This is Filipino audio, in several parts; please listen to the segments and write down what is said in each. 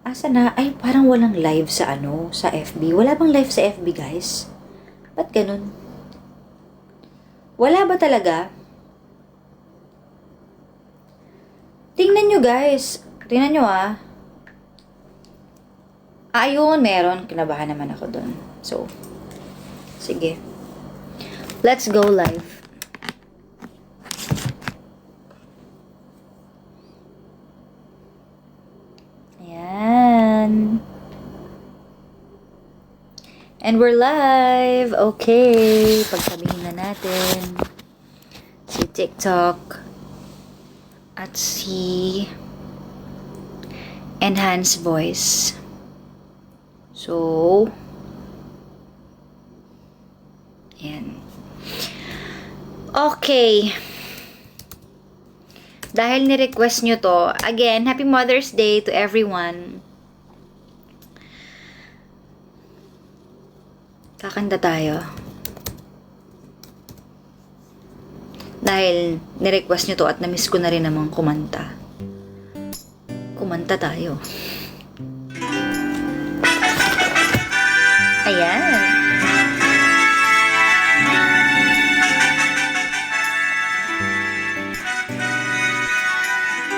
Asa na? Ay, parang walang live sa sa FB. Wala bang live sa FB, guys? Ba't ganun? Wala ba talaga? Tingnan nyo, guys. Tingnan nyo, ah. Ayun, meron. Kinabahan naman ako dun. So, sige. Let's go live. Ayan. And we're live. Okay. Pagsabihin na natin si TikTok at si Enhance Voice. So, ayan. Okay. Dahil ni-request nyo to, again, Happy Mother's Day to everyone. Kakanta tayo. Dahil ni-request nyo to at na-miss ko na rin namang kumanta. Kumanta tayo. Ayan.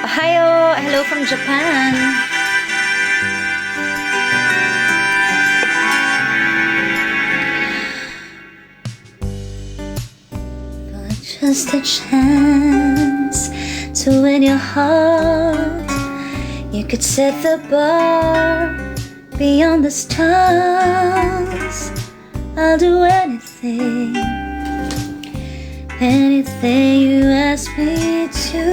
Ohayo! Hello from Japan! For just a chance to win your heart, you could set the bar beyond the stars. I'll do anything, anything you ask me to.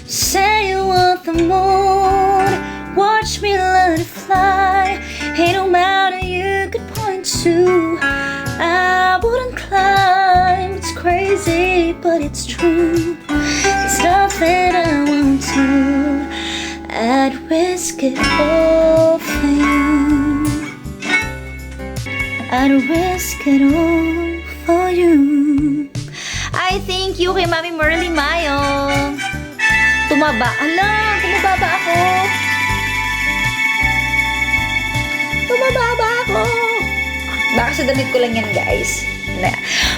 Say you want the moon, watch me learn to fly. Ain't no mountain you could point to I wouldn't climb. It's crazy, but it's true. There's nothing I won't do. I'd risk it all for you. I'd risk it all for you. I thank you kay Mami Merly Mayo. Tumaba. Ala, tumaba ba ako? Tumaba ba ako? Baka sa damit ko lang yan, guys.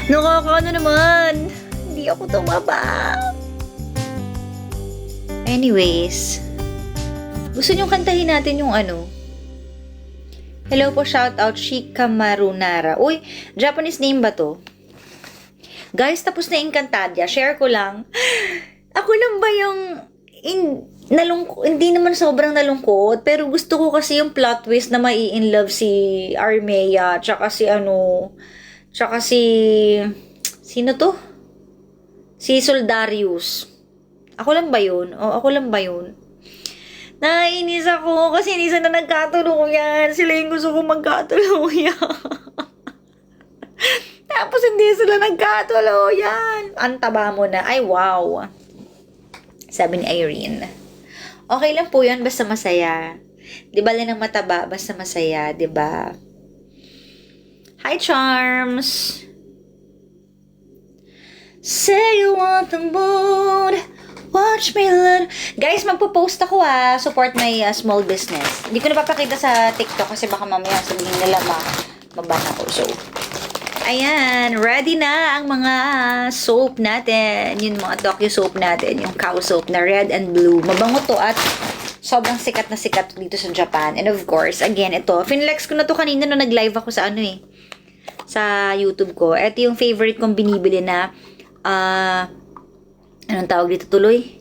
Nakakaano naman. Hindi ako tumaba. Anyways, gusto niyong kantahin natin yung Hello po, shout out Shikamaru Nara. Uy, Japanese name ba to? Guys, tapos na Encantadia. Share ko lang. Ako lang ba yung hindi naman sobrang nalungkot, pero gusto ko kasi yung plot twist na mai-in love si Armea, tsaka si sino to? Si Soldarius. Ako lang ba yun? O, ako lang ba yun? Nainis ako kasi hindi sila nagkatuluyan. Sila yung gusto ko magkatuluyan. Tapos hindi sila nagkatuluyan. Antaba mo na. Ay, wow. Sabi ni Irene. Okay lang po yun, basta masaya. Di ba lang ng mataba, basta masaya, di ba? Hi, Charms! Say you want the moon, watch me learn. Guys, magpo-post ako support my small business. Hindi ko napapakita sa TikTok kasi baka mamaya sabihin nila maban ako. So, ayan, ready na ang mga soap natin. Yung mga Tokyo soap natin, yung cow soap na red and blue. Mabango to at sobrang sikat na sikat dito sa Japan. And of course, again, ito, finlex ko na to kanina nung nag-live ako sa sa YouTube ko. Ito yung favorite kong binibili na anong tawag dito tuloy?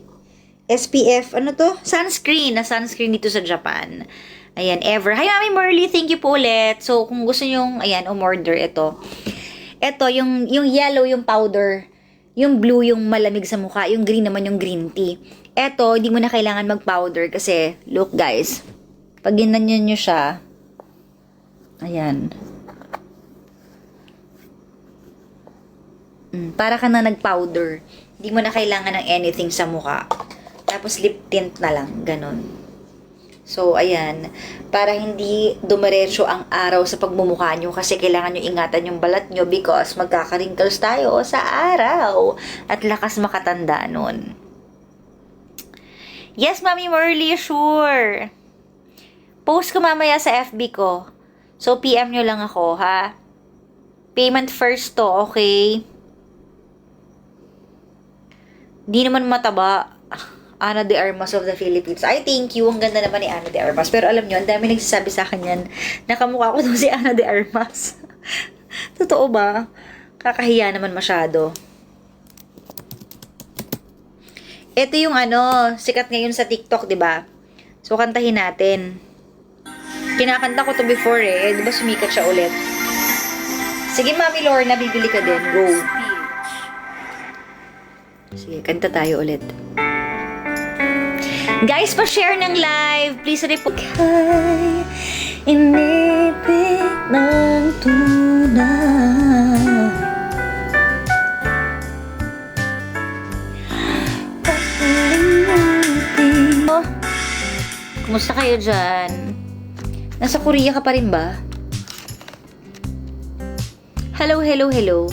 SPF, Sunscreen. Na sunscreen dito sa Japan. Ayan, ever. Hi, Mami Merly. Thank you po ulit. So, kung gusto nyong, ayan, umorder ito. Ito, yung yellow, yung powder. Yung blue, yung malamig sa mukha. Yung green naman, yung green tea. Ito, hindi mo na kailangan mag-powder kasi, look guys, pag ginanyan nyo siya, ayan. Para ka na nag-powder. Hindi mo na kailangan ng anything sa mukha. Tapos lip tint na lang, ganun. So, ayan. Para hindi dumiretso ang araw sa pagmumukha nyo kasi kailangan nyo ingatan yung balat nyo because magkaka-wrinkles tayo sa araw. At lakas makatanda nun. Yes, Mami Merly, sure. Post ko mamaya sa FB ko. So, PM nyo lang ako, ha? Payment first to, okay? Di naman mataba. Ana de Armas of the Philippines. Ay, thank you. Ang ganda naman ni Ana de Armas. Pero alam nyo, ang dami nagsasabi sa akin yan. Nakamukha ko daw si Ana de Armas. Totoo ba? Kakahiya naman masyado. Ito yung sikat ngayon sa TikTok, di ba? So, kantahin natin. Kinakanta ko to before di ba sumikat siya ulit? Sige, Mami Lorna, bibili ka din. Go. Sige, kanta tayo ulit. Guys, pa-share ng live. Please report. Kay inipit ng tunay. Kumusta kayo dyan? Nasa Korea ka pa rin ba? Hello, hello, hello.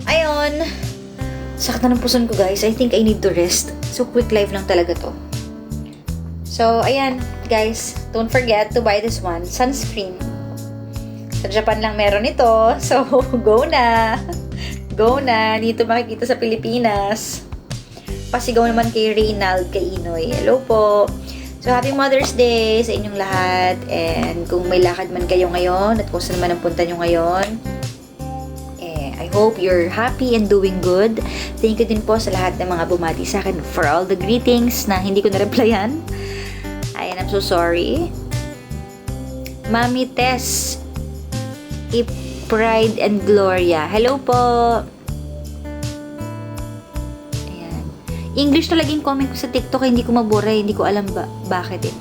Ayun. Sakit na ng puson ko, guys. I think I need to rest. So, quick live lang talaga to. So, ayan, guys. Don't forget to buy this one. Sunscreen. Sa Japan lang meron ito. So, go na. Go na. Dito makikita sa Pilipinas. Pasigaw naman kay Reynald, kay Inoy. Hello po. So, happy Mother's Day sa inyong lahat. And kung may lakad man kayo ngayon at kung saan man ang punta nyo ngayon, I hope you're happy and doing good. Thank you din po sa lahat ng mga bumati sa akin for all the greetings na hindi ko na-replyan. Ayan, I'm so sorry. Mami Tess, Pride and Gloria. Hello po. English talaga yung comment ko sa TikTok, hindi ko mabura, hindi ko alam bakit eh.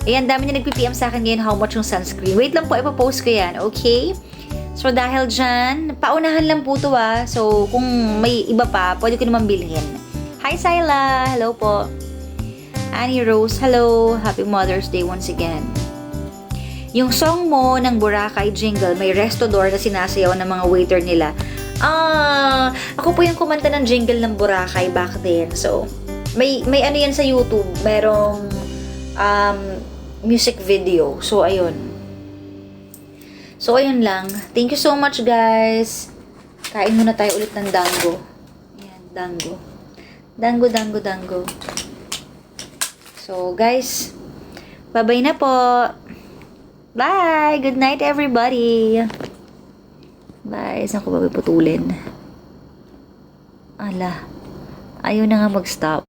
Ayan, dami na nagpi-PM sa akin ngayon how much yung sunscreen. Wait lang po, ipapost ko yan, okay? So, dahil dyan, paunahan lang po to So, kung may iba pa, pwede ko naman bilhin. Hi, Syla! Hello po. Annie Rose, hello. Happy Mother's Day once again. Yung song mo ng Boracay jingle, may restodor na sinasayaw ng mga waiter nila. Ako po yung kumanta ng jingle ng Boracay back then. So, may yan sa YouTube. Merong music video. So, ayun. So, ayun lang. Thank you so much, guys. Kain muna tayo ulit ng dango. Ayan, dango. Dango, dango, dango. So, guys, bye-bye na po. Bye! Good night, everybody! Bye. Saan ko ba puputulin? Ala. Ayaw na nga mag-stop.